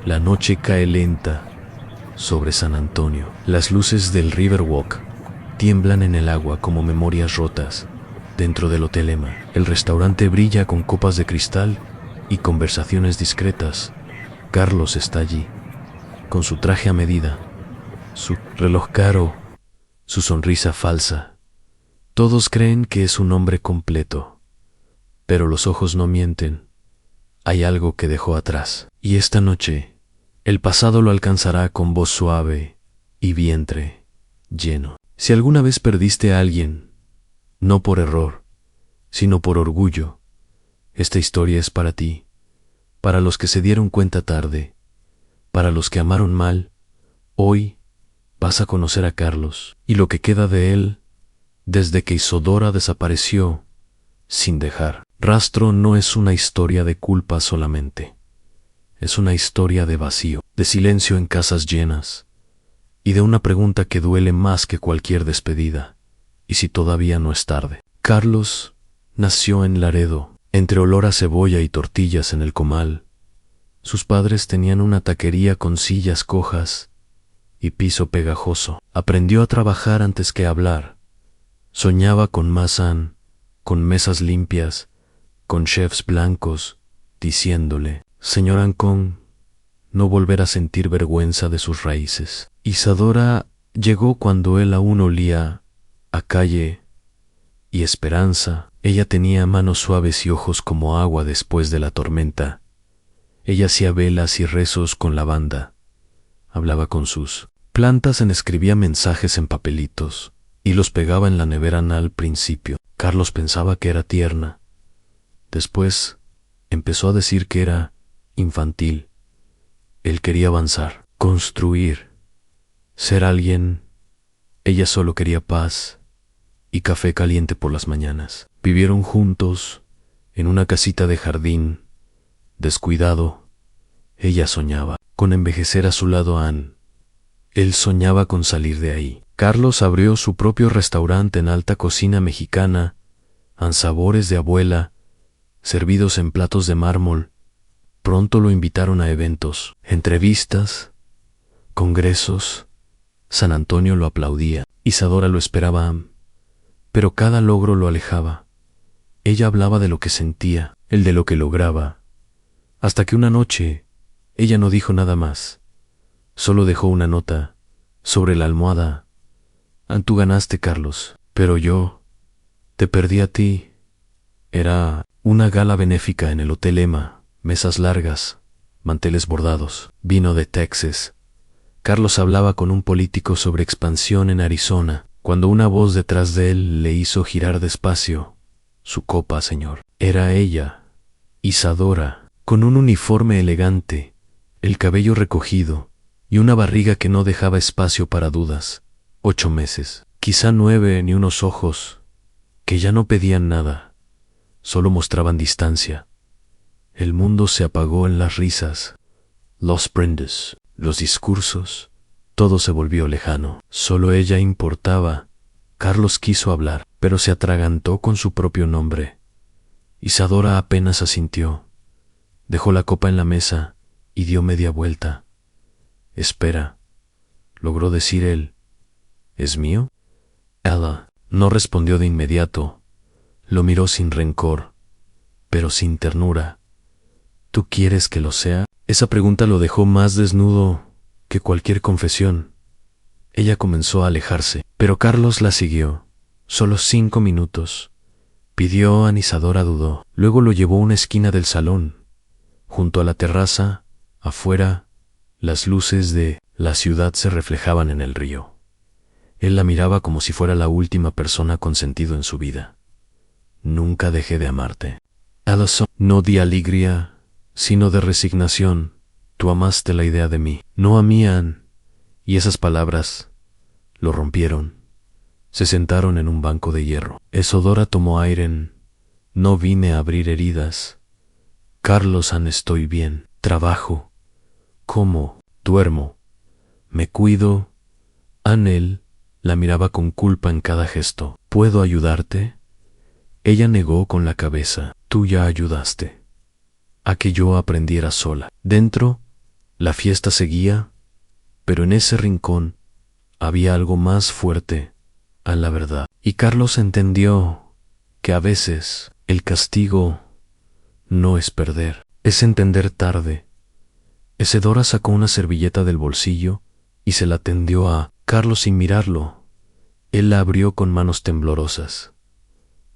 La noche cae lenta sobre San Antonio. Las luces del Riverwalk tiemblan en el agua como memorias rotas. Dentro del Hotel Emma, el restaurante brilla con copas de cristal y conversaciones discretas. Carlos está allí, con su traje a medida, su reloj caro, su sonrisa falsa. Todos creen que es un hombre completo, pero los ojos no mienten. Hay algo que dejó atrás. Y esta noche, el pasado lo alcanzará con voz suave y vientre lleno. Si alguna vez perdiste a alguien, no por error, sino por orgullo, esta historia es para ti, para los que se dieron cuenta tarde, para los que amaron mal. Hoy vas a conocer a Carlos y lo que queda de él desde que Isadora desapareció sin dejar rastro. No es una historia de culpa solamente, es una historia de vacío, de silencio en casas llenas y de una pregunta que duele más que cualquier despedida. ¿Y si todavía no es tarde? Carlos nació en Laredo, entre olor a cebolla y tortillas en el comal. Sus padres tenían una taquería con sillas cojas y piso pegajoso. Aprendió a trabajar antes que a hablar. Soñaba con Masan, con mesas limpias, con chefs blancos, diciéndole: Señor Ancón, no volver a sentir vergüenza de sus raíces. Isadora llegó cuando él aún olía a calle y esperanza. Ella tenía manos suaves y ojos como agua después de la tormenta. Ella hacía velas y rezos con lavanda. Hablaba con sus plantas, escribía mensajes en papelitos y los pegaba en la nevera. Al principio, Carlos pensaba que era tierna. Después empezó a decir que era infantil. Él quería avanzar, construir, ser alguien. Ella solo quería paz y café caliente por las mañanas. Vivieron juntos en una casita de jardín descuidado. Ella soñaba con envejecer a su lado a Ann. Él soñaba con salir de ahí. Carlos abrió su propio restaurante en alta cocina mexicana, sabores de abuela, servidos en platos de mármol. Pronto lo invitaron a eventos, entrevistas, congresos. San Antonio lo aplaudía. Isadora lo esperaba, pero cada logro lo alejaba. Ella hablaba de lo que sentía, él de lo que lograba. Hasta que una noche, ella no dijo nada más. Solo dejó una nota sobre la almohada. Tú ganaste, Carlos, pero yo te perdí a ti. Era una gala benéfica en el Hotel Emma, mesas largas, manteles bordados, vino de Texas. Carlos hablaba con un político sobre expansión en Arizona, cuando una voz detrás de él le hizo girar despacio. Su copa, señor. Era ella, Isadora, con un uniforme elegante, el cabello recogido y una barriga que no dejaba espacio para dudas. 8 meses, quizá 9, ni unos ojos que ya no pedían nada, solo mostraban distancia. El mundo se apagó en las risas, los prendes, los discursos, todo se volvió lejano. Solo ella importaba. Carlos quiso hablar, pero se atragantó con su propio nombre. Isadora apenas asintió. Dejó la copa en la mesa y dio media vuelta. Espera, logró decir él. ¿Es mío? Ella no respondió de inmediato. Lo miró sin rencor, pero sin ternura. ¿Tú quieres que lo sea? Esa pregunta lo dejó más desnudo que cualquier confesión. Ella comenzó a alejarse, pero Carlos la siguió. Solo 5 minutos. Pidió a Isadora, dudó. Luego lo llevó a una esquina del salón. Junto a la terraza, afuera, las luces de la ciudad se reflejaban en el río. Él la miraba como si fuera la última persona con sentido en su vida. Nunca dejé de amarte. Allison, no de alegría, sino de resignación. Tú amaste la idea de mí, no a mí, Ann. Y esas palabras lo rompieron. Se sentaron en un banco de hierro. Isadora tomó aire. No vine a abrir heridas. Carlos, Ann, estoy bien. Trabajo. Como, duermo, me cuido. Ann, él la miraba con culpa en cada gesto. ¿Puedo ayudarte? Ella negó con la cabeza. Tú ya ayudaste a que yo aprendiera sola. Dentro, La fiesta seguía, pero en ese rincón había algo más fuerte a la verdad. Y Carlos entendió que a veces el castigo no es perder, es entender tarde. Dora sacó una servilleta del bolsillo y se la tendió a Carlos sin mirarlo. Él la abrió con manos temblorosas.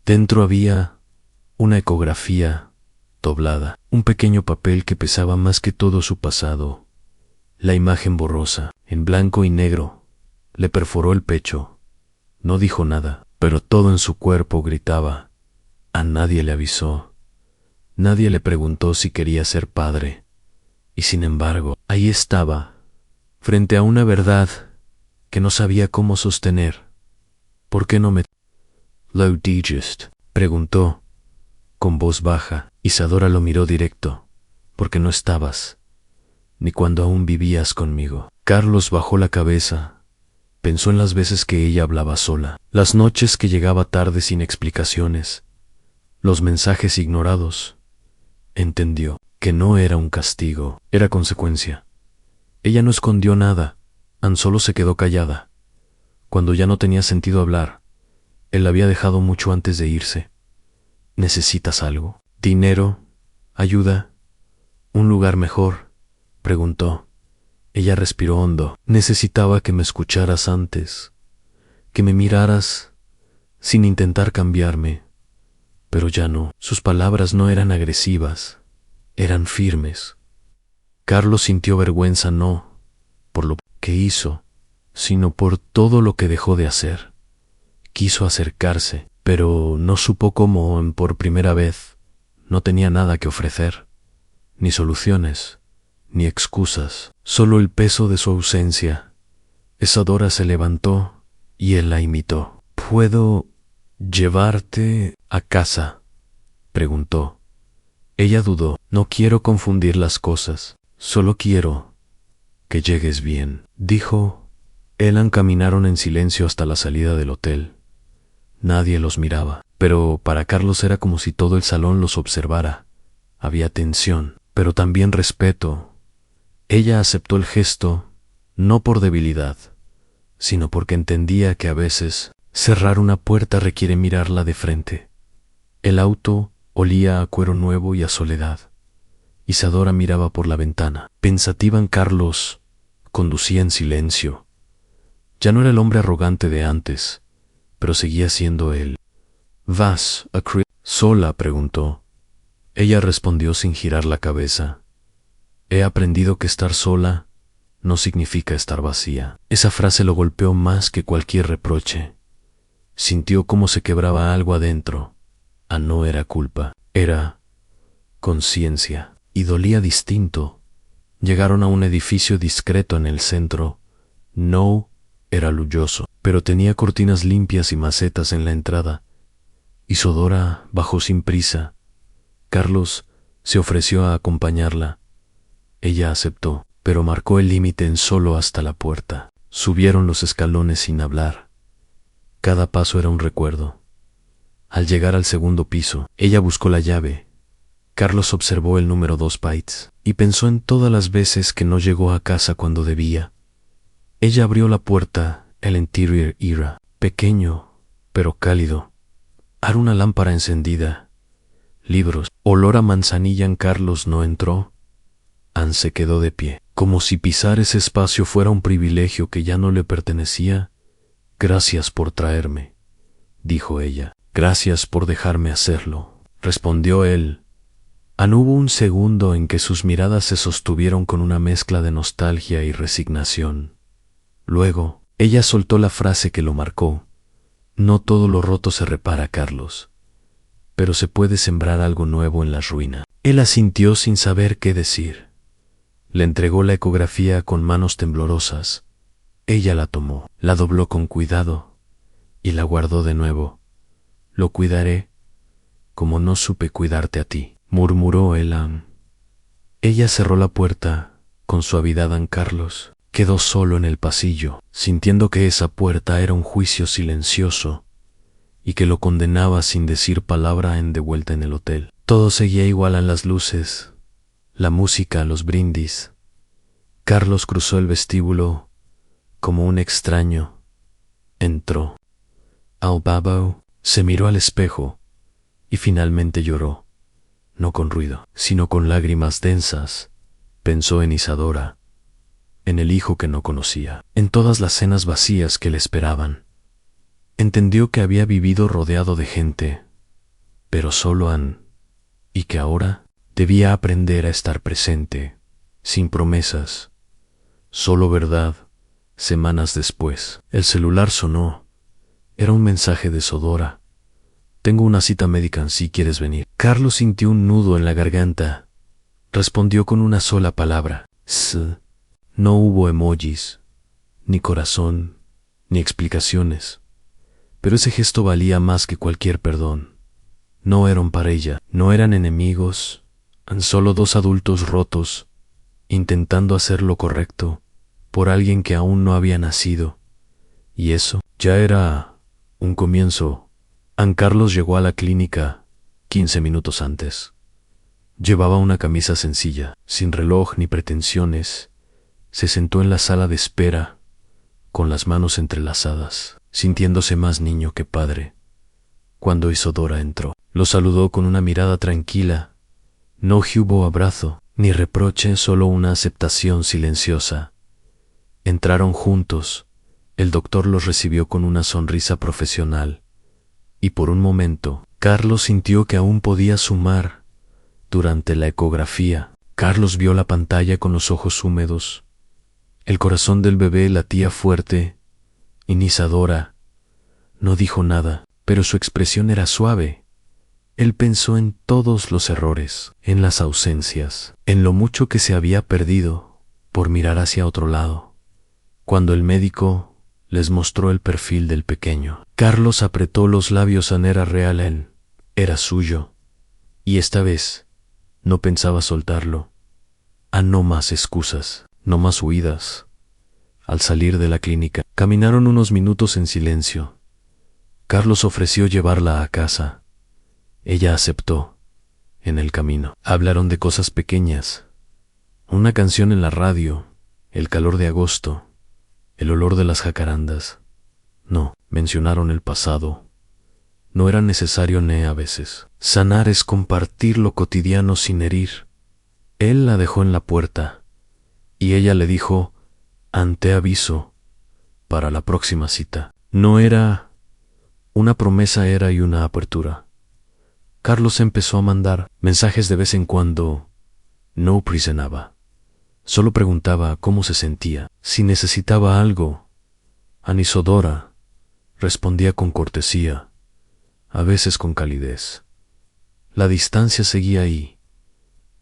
Dentro había una ecografía doblada, un pequeño papel que pesaba más que todo su pasado. La imagen borrosa, en blanco y negro, le perforó el pecho. No dijo nada, pero todo en su cuerpo gritaba. A nadie le avisó. Nadie le preguntó si quería ser padre. Y sin embargo, ahí estaba, frente a una verdad que no sabía cómo sostener. ¿Por qué no me lo dijiste?, preguntó, con voz baja. Isadora lo miró directo. Porque no estabas, ni cuando aún vivías conmigo. Carlos bajó la cabeza. Pensó en las veces que ella hablaba sola, las noches que llegaba tarde sin explicaciones, los mensajes ignorados. Entendió que no era un castigo, era consecuencia. Ella no escondió nada, tan solo se quedó callada. Cuando ya no tenía sentido hablar, él la había dejado mucho antes de irse. ¿Necesitas algo? ¿Dinero? ¿Ayuda? ¿Un lugar mejor?, preguntó. Ella respiró hondo. Necesitaba que me escucharas antes, que me miraras sin intentar cambiarme. Pero ya no. Sus palabras no eran agresivas, eran firmes. Carlos sintió vergüenza no por lo que hizo, sino por todo lo que dejó de hacer. Quiso acercarse, pero no supo cómo. Por primera vez no tenía nada que ofrecer, ni soluciones, ni excusas, solo el peso de su ausencia. Isadora se levantó y él la imitó. ¿Puedo llevarte a casa?, preguntó. Ella dudó. No quiero confundir las cosas, solo quiero que llegues bien, dijo. Elan caminaron en silencio hasta la salida del hotel. Nadie los miraba, pero para Carlos era como si todo el salón los observara. Había tensión, pero también respeto. Ella aceptó el gesto, no por debilidad, sino porque entendía que a veces cerrar una puerta requiere mirarla de frente. El auto olía a cuero nuevo y a soledad. Isadora miraba por la ventana. Pensativa en Carlos, conducía en silencio. Ya no era el hombre arrogante de antes, pero seguía siendo él. ¿Vas a sola?, preguntó. Ella respondió sin girar la cabeza. He aprendido que estar sola no significa estar vacía. Esa frase lo golpeó más que cualquier reproche. Sintió cómo se quebraba algo adentro. No era culpa, era conciencia, y dolía distinto. Llegaron a un edificio discreto en el centro. No era lujoso, pero tenía cortinas limpias y macetas en la entrada. Isadora bajó sin prisa. Carlos se ofreció a acompañarla. Ella aceptó, pero marcó el límite en solo hasta la puerta. Subieron los escalones sin hablar. Cada paso era un recuerdo. Al llegar al segundo piso, ella buscó la llave. Carlos observó el número 2 bytes y pensó en todas las veces que no llegó a casa cuando debía. Ella abrió la puerta. El interior era pequeño, pero cálido. Era una lámpara encendida. Libros, olor a manzanilla. Carlos no entró. Anne se quedó de pie, como si pisar ese espacio fuera un privilegio que ya no le pertenecía. Gracias por traerme, dijo ella. Gracias por dejarme hacerlo, respondió él. Hubo un segundo en que sus miradas se sostuvieron con una mezcla de nostalgia y resignación. Luego, ella soltó la frase que lo marcó. No todo lo roto se repara, Carlos, pero se puede sembrar algo nuevo en la ruina. Él asintió sin saber qué decir. Le entregó la ecografía con manos temblorosas. Ella la tomó, la dobló con cuidado y la guardó de nuevo. Lo cuidaré, como no supe cuidarte a ti, murmuró Elan. Ella cerró la puerta con suavidad. Carlos quedó solo en el pasillo, sintiendo que esa puerta era un juicio silencioso y que lo condenaba sin decir palabra. De vuelta en el hotel, todo seguía igual. Las luces, la música, los brindis. Carlos cruzó el vestíbulo como un extraño. Entró al lavabo, se miró al espejo y finalmente lloró, no con ruido, sino con lágrimas densas. Pensó en Isadora, en el hijo que no conocía, en todas las cenas vacías que le esperaban. Entendió que había vivido rodeado de gente, pero solo y que ahora debía aprender a estar presente, sin promesas, solo verdad. Semanas después, el celular sonó. Era un mensaje de Isadora. Tengo una cita médica si quieres venir. Carlos sintió un nudo en la garganta. Respondió con una sola palabra. S. No hubo emojis, ni corazón, ni explicaciones. Pero ese gesto valía más que cualquier perdón. No eran pareja, no eran enemigos, solo dos adultos rotos, intentando hacer lo correcto por alguien que aún no había nacido. Y eso ya era un comienzo. Carlos llegó a la clínica 15 minutos antes. Llevaba una camisa sencilla, sin reloj ni pretensiones. Se sentó en la sala de espera, con las manos entrelazadas, sintiéndose más niño que padre. Cuando Isadora entró, lo saludó con una mirada tranquila. No hubo abrazo, ni reproche, solo una aceptación silenciosa. Entraron juntos. El doctor los recibió con una sonrisa profesional. Y por un momento, Carlos sintió que aún podía sumar. Durante la ecografía, Carlos vio la pantalla con los ojos húmedos. El corazón del bebé latía fuerte. Y Isadora no dijo nada, pero su expresión era suave. Él pensó en todos los errores, en las ausencias, en lo mucho que se había perdido por mirar hacia otro lado. Cuando el médico les mostró el perfil del pequeño, Carlos apretó los labios. Era real, era suyo. Y esta vez no pensaba soltarlo. No más excusas, no más huidas. Al salir de la clínica, caminaron unos minutos en silencio. Carlos ofreció llevarla a casa. Ella aceptó. En el camino, hablaron de cosas pequeñas. Una canción en la radio, el calor de agosto, el olor de las jacarandas. No, mencionaron el pasado. No era necesario a veces. Sanar es compartir lo cotidiano sin herir. Él la dejó en la puerta, y ella le dijo, ante aviso, para la próxima cita. No era una promesa, era y una apertura. Carlos empezó a mandar mensajes de vez en cuando. No presionaba. Solo preguntaba cómo se sentía, si necesitaba algo. Isadora respondía con cortesía, a veces con calidez. La distancia seguía ahí,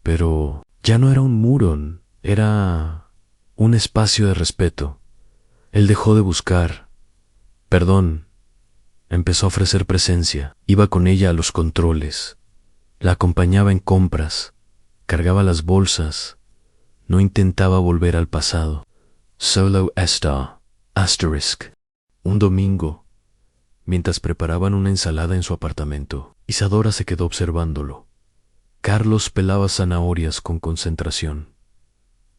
pero ya no era un muro, era un espacio de respeto. Él dejó de buscar. Perdón. Empezó a ofrecer presencia. Iba con ella a los controles. La acompañaba en compras. Cargaba las bolsas. No intentaba volver al pasado. Solo esta. Asterisk. Un domingo, mientras preparaban una ensalada en su apartamento, Isadora se quedó observándolo. Carlos pelaba zanahorias con concentración.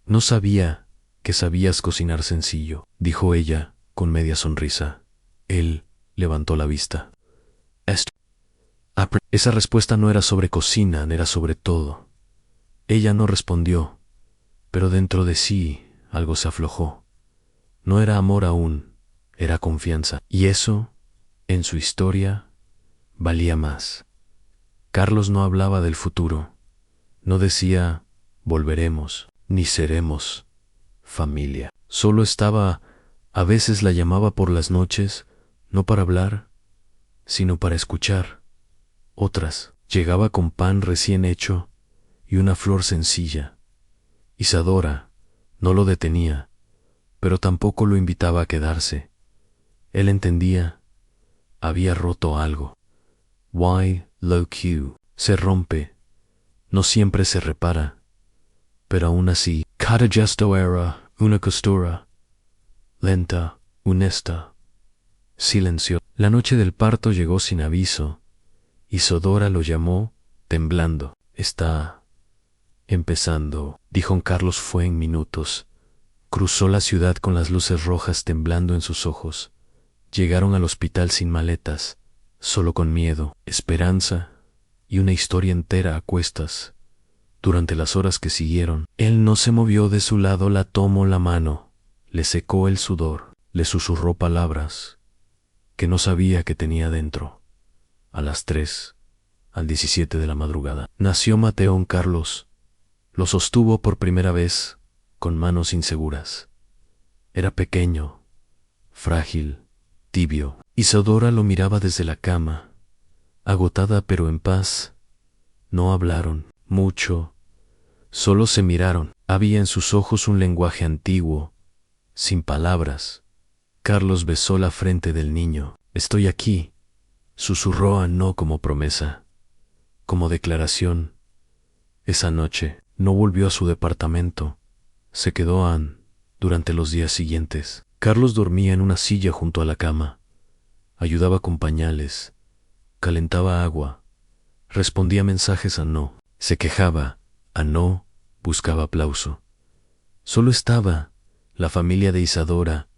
No sabía que sabías cocinar sencillo, dijo ella con media sonrisa. Él levantó la vista. Esa respuesta no era sobre cocina, era sobre todo. Ella no respondió, pero dentro de sí algo se aflojó. No era amor aún, era confianza. Y eso, en su historia, valía más. Carlos no hablaba del futuro. No decía, volveremos, ni seremos familia. Solo estaba, a veces la llamaba por las noches, no para hablar, sino para escuchar. Otras, llegaba con pan recién hecho y una flor sencilla. Isadora no lo detenía, pero tampoco lo invitaba a quedarse. Él entendía, había roto algo. Why low Q se rompe, no siempre se repara, pero aún así, cada gesto era una costura, lenta, honesta. Silencio. La noche del parto llegó sin aviso. Isadora lo llamó, temblando. Está empezando, dijo Carlos. Fue en minutos. Cruzó la ciudad con las luces rojas temblando en sus ojos. Llegaron al hospital sin maletas, solo con miedo, esperanza y una historia entera a cuestas. Durante las horas que siguieron, él no se movió de su lado, la tomó la mano, le secó el sudor, le susurró palabras que no sabía que tenía dentro. A las 3, al 17 de la madrugada, nació Mateo Carlos. Lo sostuvo por primera vez con manos inseguras. Era pequeño, frágil, tibio. Isadora lo miraba desde la cama, agotada pero en paz. No hablaron mucho, solo se miraron. Había en sus ojos un lenguaje antiguo, sin palabras. Carlos besó la frente del niño. Estoy aquí, susurró no como promesa, como declaración. Esa noche no volvió a su departamento. Se quedó durante los días siguientes. Carlos dormía en una silla junto a la cama. Ayudaba con pañales, calentaba agua, respondía mensajes no, se quejaba no, buscaba aplauso. Solo estaba. La familia de Isadora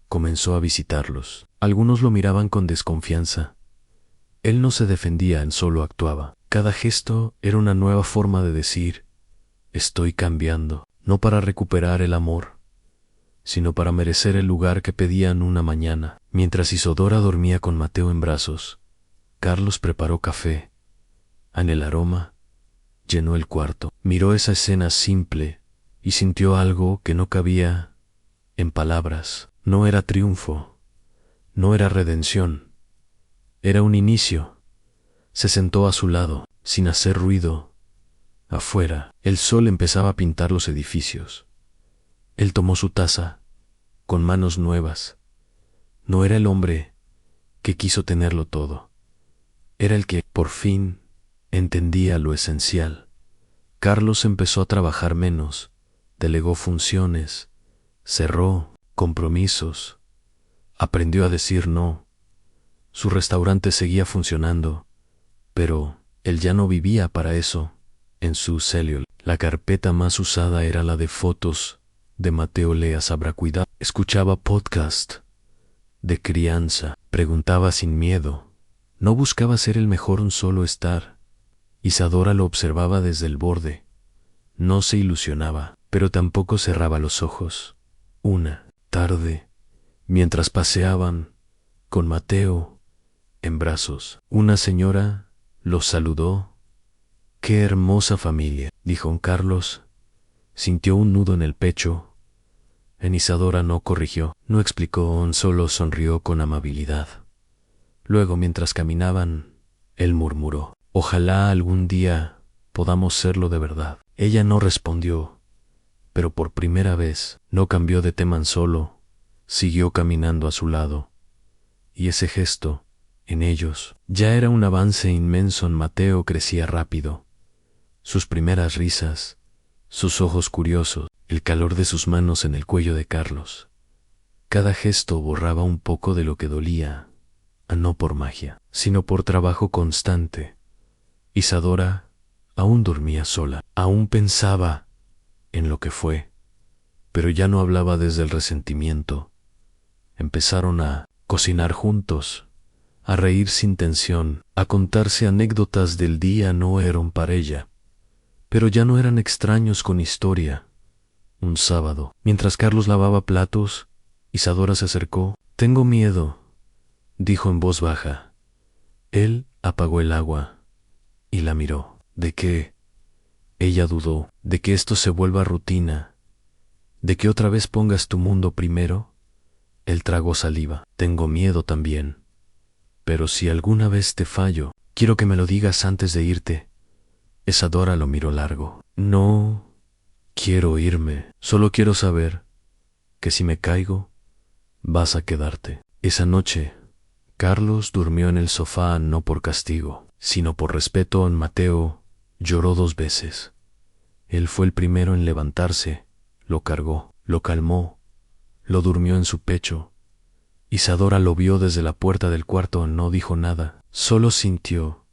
comenzó a visitarlos. Algunos lo miraban con desconfianza. Él no se defendía, solo actuaba. Cada gesto era una nueva forma de decir, estoy cambiando, no para recuperar el amor, sino para merecer el lugar que pedían una mañana. Mientras Isadora dormía con Mateo en brazos, Carlos preparó café. En el aroma llenó el cuarto. Miró esa escena simple y sintió algo que no cabía en palabras. No era triunfo, no era redención, era un inicio. Se sentó a su lado, sin hacer ruido. Afuera, el sol empezaba a pintar los edificios. Él tomó su taza, con manos nuevas. No era el hombre que quiso tenerlo todo. Era el que, por fin, entendía lo esencial. Carlos empezó a trabajar menos, delegó funciones, cerró compromisos, aprendió a decir no. Su restaurante seguía funcionando, pero él ya no vivía para eso. En su celio, la carpeta más usada era la de fotos de Mateo Lea Sabracuidad. Escuchaba podcast de crianza, preguntaba sin miedo. No buscaba ser el mejor, solo estar. Isadora lo observaba desde el borde. No se ilusionaba, pero tampoco cerraba los ojos. Una tarde, mientras paseaban con Mateo en brazos, una señora los saludó. «Qué hermosa familia», dijo Carlos. Sintió un nudo en el pecho. Isadora no corrigió, no explicó, solo sonrió con amabilidad. Luego, mientras caminaban, él murmuró, «Ojalá algún día podamos serlo de verdad». Ella no respondió, pero por primera vez no cambió de tema, solo siguió caminando a su lado. Y ese gesto, en ellos, ya era un avance inmenso. Mateo crecía rápido. Sus primeras risas, sus ojos curiosos, el calor de sus manos en el cuello de Carlos. Cada gesto borraba un poco de lo que dolía, no por magia, sino por trabajo constante. Isadora aún dormía sola, aún pensaba en lo que fue, pero ya no hablaba desde el resentimiento. Empezaron a cocinar juntos, a reír sin tensión, a contarse anécdotas del día. No eran para ella, pero ya no eran extraños con historia. Un sábado, mientras Carlos lavaba platos, Isadora se acercó. «Tengo miedo», dijo en voz baja. Él apagó el agua y la miró. «¿De qué?» Ella dudó. «¿De que esto se vuelva rutina? ¿De que otra vez pongas tu mundo primero?» Él tragó saliva. «Tengo miedo también. Pero si alguna vez te fallo, quiero que me lo digas antes de irte». Isadora lo miró largo. «No quiero irme. Solo quiero saber que si me caigo, vas a quedarte». Esa noche, Carlos durmió en el sofá no por castigo, sino por respeto. Mateo lloró 2 veces. Él fue el primero en levantarse, lo cargó, lo calmó, lo durmió en su pecho. Isadora lo vio desde la puerta del cuarto. No dijo nada, solo sintió.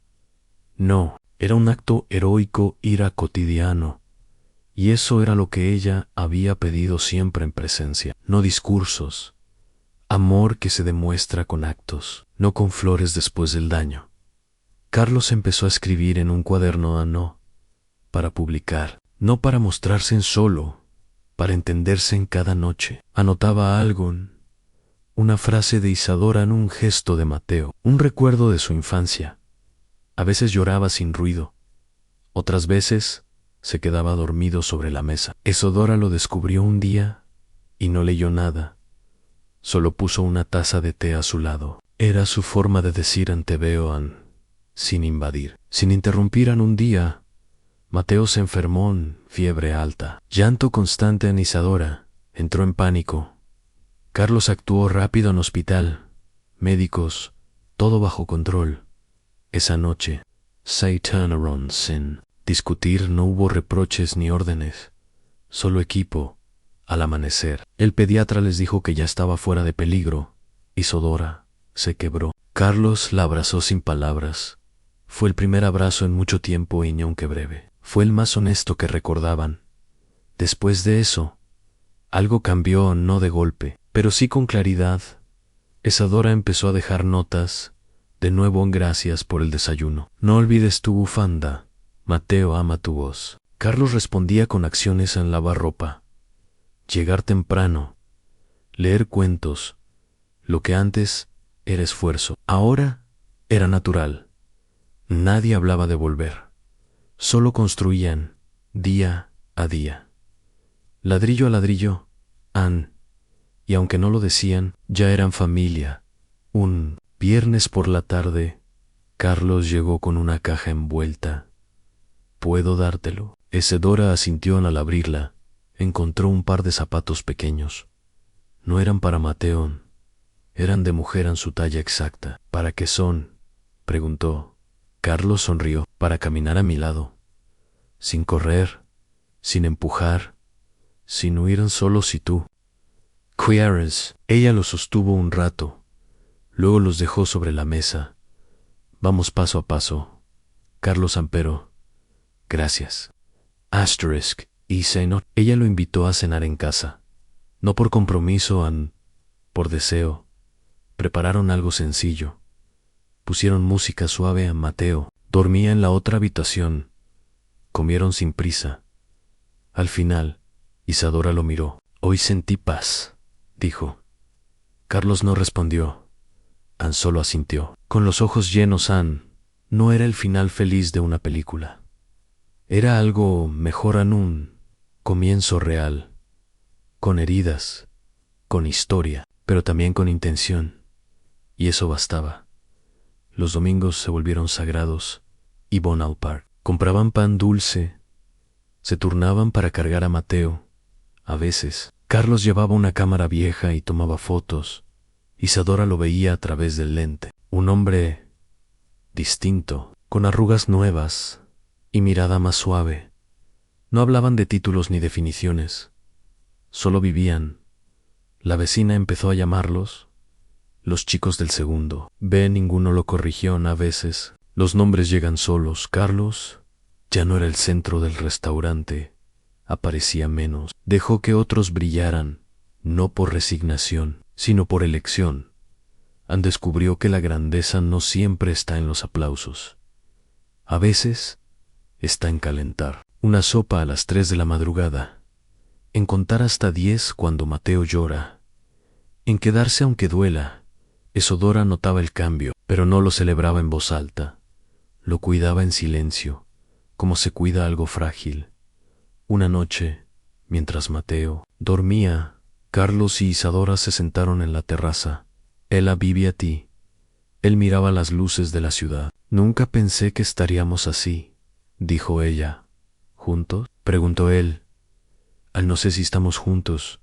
No, era un acto heroico, ira cotidiano. Y eso era lo que ella había pedido siempre en presencia, no discursos, amor que se demuestra con actos, no con flores después del daño. Carlos empezó a escribir en un cuaderno no para publicar, no para mostrarse en solo, para entenderse en cada noche. Anotaba algo, una frase de Isadora en un gesto de Mateo, un recuerdo de su infancia. A veces lloraba sin ruido, otras veces se quedaba dormido sobre la mesa. Isadora lo descubrió un día y no leyó nada, solo puso una taza de té a su lado. Era su forma de decir ante Beoan, sin invadir, sin interrumpir. Un día, Mateo se enfermó en fiebre alta, llanto constante en Isadora, entró en pánico. Carlos actuó rápido en hospital, médicos, todo bajo control. Esa noche, se turnaron sin discutir, no hubo reproches ni órdenes, solo equipo. Al amanecer, el pediatra les dijo que ya estaba fuera de peligro. Isadora se quebró. Carlos la abrazó sin palabras. Fue el primer abrazo en mucho tiempo y aunque breve, fue el más honesto que recordaban. Después de eso, algo cambió, no de golpe, pero sí con claridad. Isadora empezó a dejar notas, de nuevo en gracias por el desayuno. No olvides tu bufanda, Mateo ama tu voz. Carlos respondía con acciones en lavar ropa, llegar temprano, leer cuentos. Lo que antes era esfuerzo, ahora era natural. Nadie hablaba de volver, solo construían, día a día, ladrillo a ladrillo, y aunque no lo decían, ya eran familia. Un viernes por la tarde, Carlos llegó con una caja envuelta. ¿Puedo dártelo? Isadora asintió al abrirla. Encontró un par de zapatos pequeños. No eran para Mateo, eran de mujer en su talla exacta. ¿Para qué son?, preguntó. Carlos sonrió. Para caminar a mi lado, sin correr, sin empujar, sin huir solos y tú. ¿Quieres? Ella los sostuvo un rato, luego los dejó sobre la mesa. Vamos paso a paso. Carlos Ampero. Gracias. Asterisk. Y no. Ella lo invitó a cenar en casa. No por compromiso, por deseo. Prepararon algo sencillo. Pusieron música suave a Mateo. Dormía en la otra habitación. Comieron sin prisa. Al final, Isadora lo miró. Hoy sentí paz, dijo. Carlos no respondió. Solo asintió. Con los ojos llenos, no era el final feliz de una película. Era algo mejor, un comienzo real, con heridas, con historia, pero también con intención. Y eso bastaba. Los domingos se volvieron sagrados. Iban al parque. Compraban pan dulce. Se turnaban para cargar a Mateo. A veces, Carlos llevaba una cámara vieja y tomaba fotos. Isadora lo veía a través del lente. Un hombre distinto, con arrugas nuevas y mirada más suave. No hablaban de títulos ni definiciones. Solo vivían. La vecina empezó a llamarlos los chicos del segundo. Ninguno lo corrigió. A veces, los nombres llegan solos. Carlos ya no era el centro del restaurante. Aparecía menos. Dejó que otros brillaran, no por resignación, sino por elección. Descubrió que la grandeza no siempre está en los aplausos. A veces está en calentar una sopa a las 3 de la madrugada, en contar hasta 10 cuando Mateo llora, en quedarse aunque duela. Isadora notaba el cambio, pero no lo celebraba en voz alta. Lo cuidaba en silencio, como se cuida algo frágil. Una noche, mientras Mateo dormía, Carlos y Isadora se sentaron en la terraza. Ella vivía a ti. Él miraba las luces de la ciudad. Nunca pensé que estaríamos así, dijo ella. ¿Juntos?, preguntó él. No sé si estamos juntos,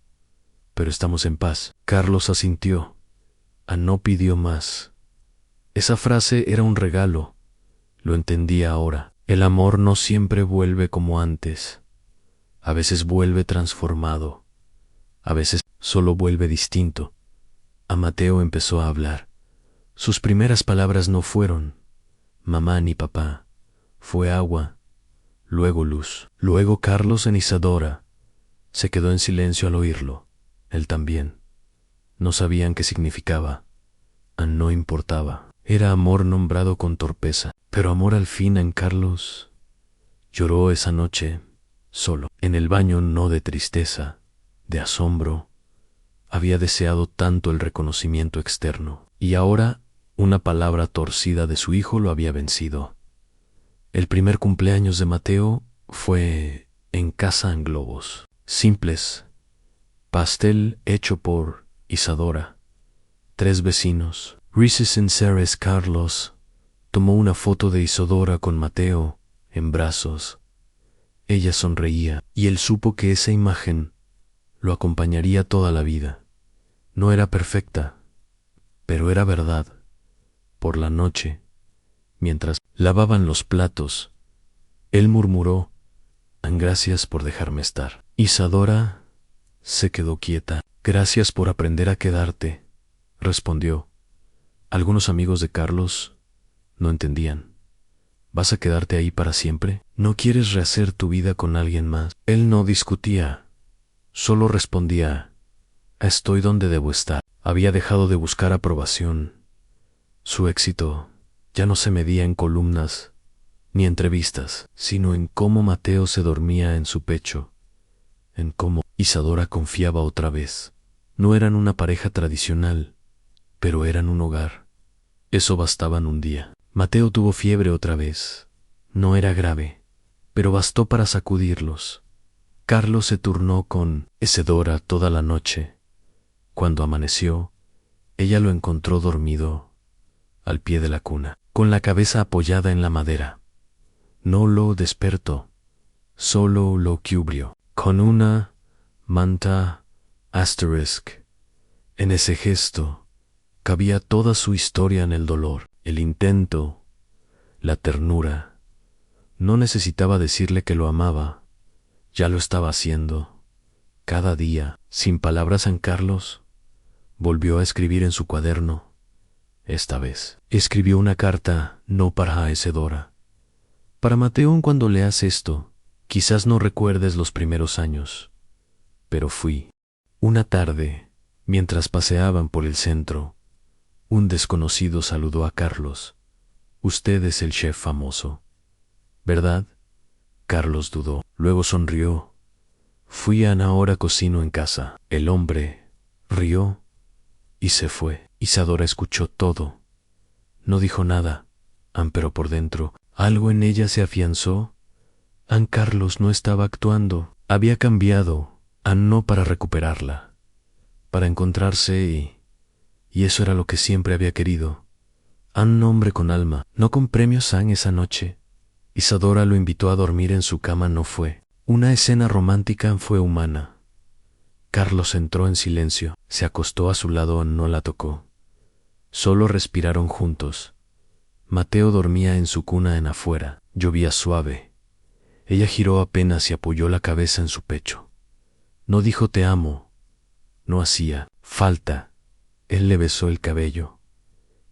pero estamos en paz. Carlos asintió. No pidió más. Esa frase era un regalo. Lo entendía ahora. El amor no siempre vuelve como antes. A veces vuelve transformado. A veces solo vuelve distinto. Mateo empezó a hablar. Sus primeras palabras no fueron mamá ni papá. Fue agua. luego luz, luego Carlos en Isadora. Se quedó en silencio al oírlo. Él también. No sabían qué significaba. No importaba. Era amor nombrado con torpeza, pero amor al fin en Carlos. Lloró esa noche, solo, en el baño, no de tristeza, de asombro. Había deseado tanto el reconocimiento externo, y ahora una palabra torcida de su hijo lo había vencido. El primer cumpleaños de Mateo fue en casa en globos, simples, pastel hecho por Isadora, 3 vecinos. Risas sinceras. Carlos tomó una foto de Isadora con Mateo en brazos. Ella sonreía, y él supo que esa imagen lo acompañaría toda la vida. No era perfecta, pero era verdad. Por la noche, mientras lavaban los platos, él murmuró: «Gracias por dejarme estar». Isadora se quedó quieta. «Gracias por aprender a quedarte», respondió. Algunos amigos de Carlos no entendían. ¿Vas a quedarte ahí para siempre? ¿No quieres rehacer tu vida con alguien más? Él no discutía, solo respondía: «Estoy donde debo estar». Había dejado de buscar aprobación. Su éxito ya no se medía en columnas ni entrevistas, sino en cómo Mateo se dormía en su pecho, en cómo Isadora confiaba otra vez. No eran una pareja tradicional, pero eran un hogar. Eso bastaban un día. Mateo tuvo fiebre otra vez. No era grave, pero bastó para sacudirlos. Carlos se turnó con Isadora toda la noche. Cuando amaneció, ella lo encontró dormido al pie de la cuna, con la cabeza apoyada en la madera. No lo despertó, solo lo cubrió con una manta asterisk. En ese gesto cabía toda su historia en el dolor, el intento, la ternura. No necesitaba decirle que lo amaba, ya lo estaba haciendo. Cada día, sin palabras. San Carlos volvió a escribir en su cuaderno. Esta vez escribió una carta no para Isadora. Para Mateo: cuando leas esto, quizás no recuerdes los primeros años, pero fui. Una tarde, mientras paseaban por el centro, un desconocido saludó a Carlos. «Usted es el chef famoso, ¿verdad?». Carlos dudó, luego sonrió. «Fui a ahora cocino en casa». El hombre rió y se fue. Isadora escuchó todo. No dijo nada, pero por dentro algo en ella se afianzó. Carlos no estaba actuando, había cambiado, no para recuperarla, para encontrarse, y eso era lo que siempre había querido. Un hombre con alma, no con premios. Esa noche Isadora lo invitó a dormir en su cama. No fue una escena romántica, fue humana. Carlos entró en silencio, se acostó a su lado, no la tocó. Solo respiraron juntos. Mateo dormía en su cuna en afuera, llovía suave. Ella giró apenas y apoyó la cabeza en su pecho. No dijo «te amo», no hacía falta. Él le besó el cabello.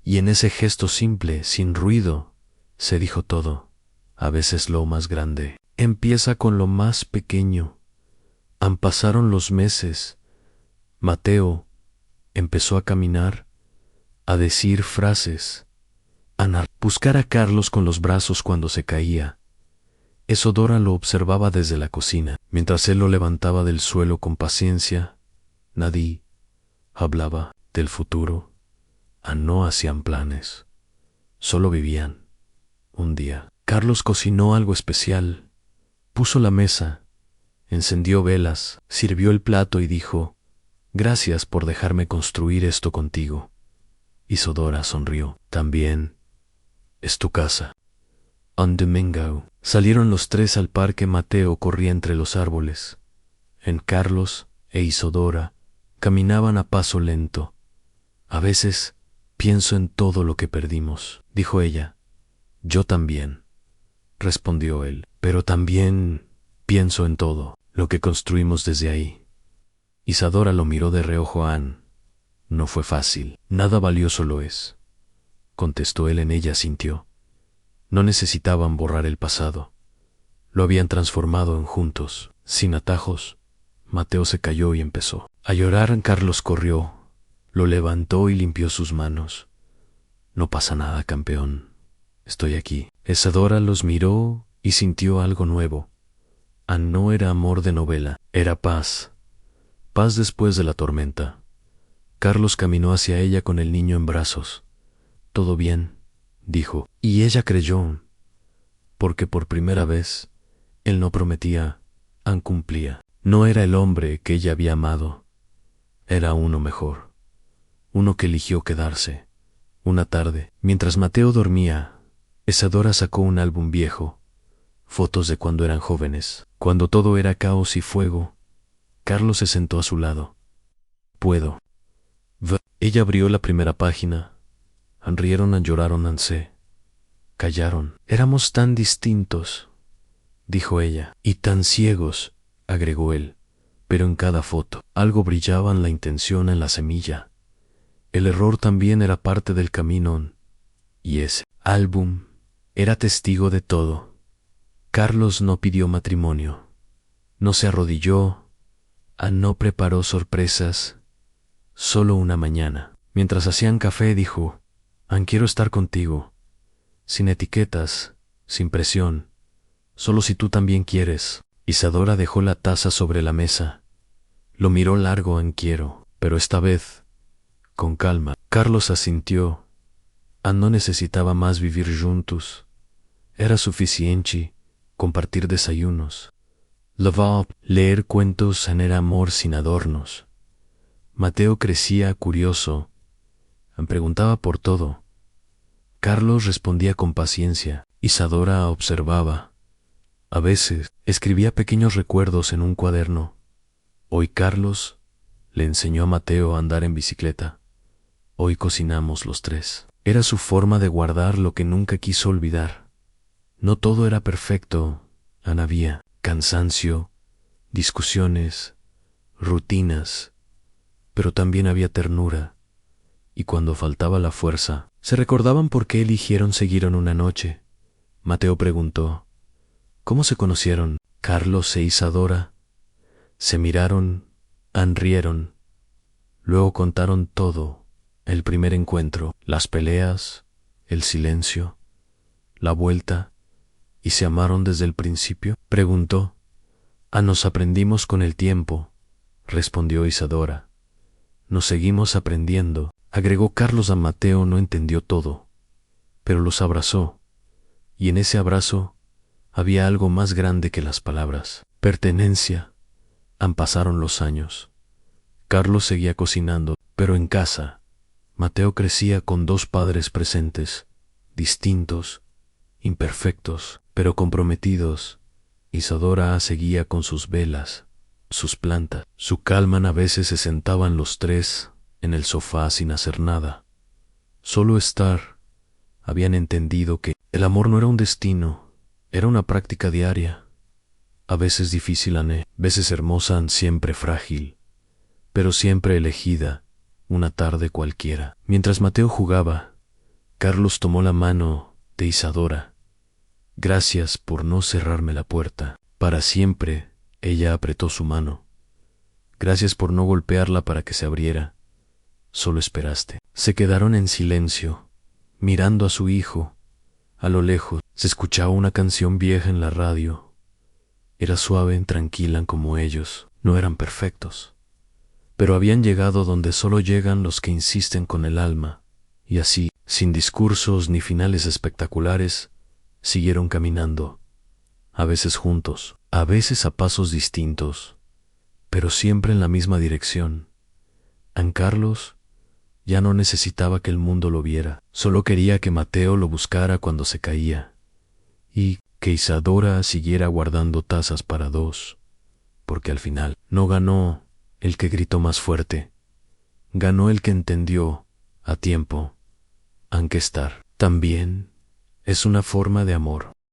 Y en ese gesto simple, sin ruido, se dijo todo. A veces lo más grande empieza con lo más pequeño. Pasaron los meses. Mateo empezó a caminar, a decir frases, a buscar a Carlos con los brazos cuando se caía. Isadora lo observaba desde la cocina, mientras él lo levantaba del suelo con paciencia. Nadie hablaba del futuro. No hacían planes, solo vivían. Un día, Carlos cocinó algo especial. Puso la mesa, encendió velas, sirvió el plato y dijo: «Gracias por dejarme construir esto contigo». Isadora sonrió. «También es tu casa». Un domingo salieron los tres al parque. Mateo corría entre los árboles. Carlos e Isadora caminaban a paso lento. «A veces pienso en todo lo que perdimos», dijo ella. «Yo también», respondió él, «pero también pienso en todo lo que construimos desde ahí». Isadora lo miró de reojo. «No fue fácil, nada valioso lo es», contestó él. Ella sintió. No necesitaban borrar el pasado, Lo habían transformado en juntos. Sin atajos, Mateo se cayó y empezó a llorar. Carlos corrió, lo levantó y limpió sus manos. No pasa nada, campeón. Estoy aquí. Isadora los miró y sintió algo nuevo. No era amor de novela, era paz. Paz después de la tormenta. Carlos caminó hacia ella con el niño en brazos. «Todo bien», dijo, y ella creyó, porque por primera vez él no prometía, cumplía. No era el hombre que ella había amado, era uno mejor, uno que eligió quedarse. Una tarde, mientras Mateo dormía, Isadora sacó un álbum viejo, fotos de cuando eran jóvenes, cuando todo era caos y fuego. Carlos se sentó a su lado. «Puedo». Ella abrió la primera página. Rieron, lloraron, se callaron. «Éramos tan distintos», dijo ella. «Y tan ciegos», agregó él. Pero en cada foto algo brillaba, en la intención, en la semilla. El error también era parte del camino. Y ese álbum era testigo de todo. Carlos no pidió matrimonio. No se arrodilló. No preparó sorpresas. Solo una mañana, mientras hacían café, dijo: «Quiero estar contigo. Sin etiquetas, sin presión. Solo si tú también quieres». Isadora dejó la taza sobre la mesa. Lo miró largo. «Quiero», pero esta vez, con calma. Carlos asintió. No necesitaba más vivir juntos. Era suficiente compartir desayunos. Lavar, leer cuentos, era amor sin adornos. Mateo crecía curioso. Preguntaba por todo. Carlos respondía con paciencia. Isadora observaba. A veces escribía pequeños recuerdos en un cuaderno. Hoy Carlos le enseñó a Mateo a andar en bicicleta. Hoy cocinamos los tres. Era su forma de guardar lo que nunca quiso olvidar. No todo era perfecto. Había cansancio, discusiones, rutinas, pero también había ternura. Y cuando faltaba la fuerza, se recordaban por qué eligieron seguir en una noche. Mateo preguntó: «¿Cómo se conocieron?» Carlos e Isadora se miraron, rieron. Luego contaron todo: el primer encuentro, las peleas, el silencio, la vuelta. «¿Y se amaron desde el principio?», preguntó. «Nos aprendimos con el tiempo», respondió Isadora. «Nos seguimos aprendiendo», agregó Carlos. Mateo no entendió todo, pero los abrazó, y en ese abrazo había algo más grande que las palabras: pertenencia. Pasaron los años. Carlos seguía cocinando, pero en casa. Mateo crecía con dos padres presentes, distintos, imperfectos, pero comprometidos. Isadora seguía con sus velas, sus plantas, su calma. A veces se sentaban los tres en el sofá sin hacer nada, solo estar. Habían entendido que el amor no era un destino, era una práctica diaria. A veces difícil, veces hermosa, siempre frágil, pero siempre elegida, una tarde cualquiera. Mientras Mateo jugaba, Carlos tomó la mano de Isadora. «Gracias por no cerrarme la puerta para siempre», ella apretó su mano. «Gracias por no golpearla para que se abriera. Solo esperaste». Se quedaron en silencio, mirando a su hijo. A lo lejos se escuchaba una canción vieja en la radio. Era suave, tranquila, como ellos. No eran perfectos, pero habían llegado donde solo llegan los que insisten con el alma. Y así, sin discursos ni finales espectaculares, siguieron caminando, a veces juntos, a veces a pasos distintos, pero siempre en la misma dirección. Carlos ya no necesitaba que el mundo lo viera, solo quería que Mateo lo buscara cuando se caía, y que Isadora siguiera guardando tazas para dos, porque al final no ganó el que gritó más fuerte, ganó el que entendió a tiempo. Aunque estar también es una forma de amor.